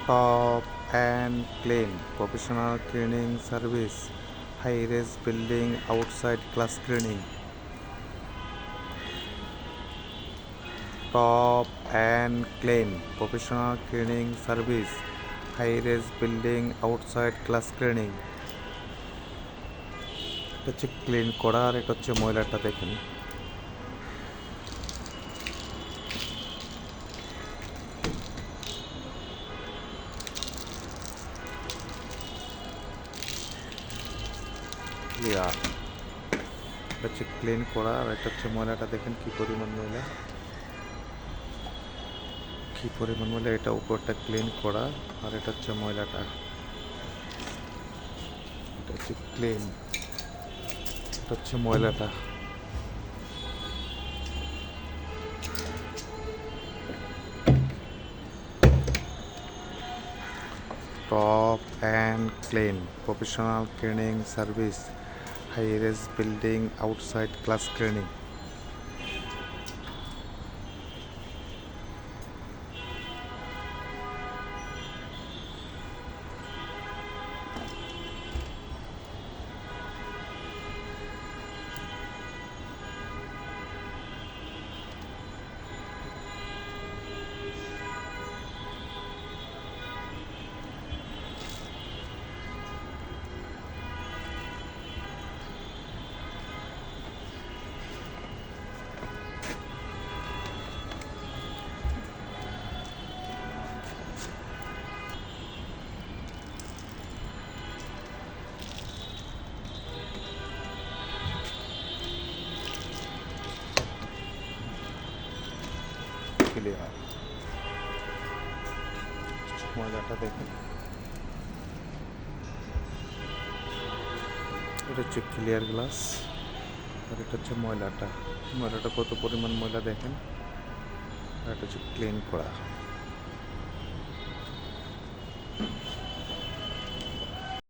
Top and clean, professional cleaning service, high-rise building, outside class cleaning. Top and clean, professional cleaning service, high-rise building, outside class cleaning. এটা হচ্ছে clean করা আর এটা হচ্ছে ময়লাটা দেখেন। Clear, এটা হচ্ছে ক্লিন করা আর এটা হচ্ছে ময়লাটা দেখেন কি পরিমাণ ময়লা, কি পরিমাণ ময়লা। এটা উপরটা ক্লিন করা আর এটা হচ্ছে ময়লাটা, এটা হচ্ছে ক্লিন, এটা হচ্ছে ময়লাটা। Top and clean, professional cleaning service, high-rise building, outside class cleaning. Clear, ময়লাটা দেখেন, এটা হচ্ছে ক্লিয়ার গ্লাস আর এটা হচ্ছে ময়লাটা। ময়লাটা কত পরিমাণ ময়লা দেখেন, আর এটা হচ্ছে ক্লিন করা।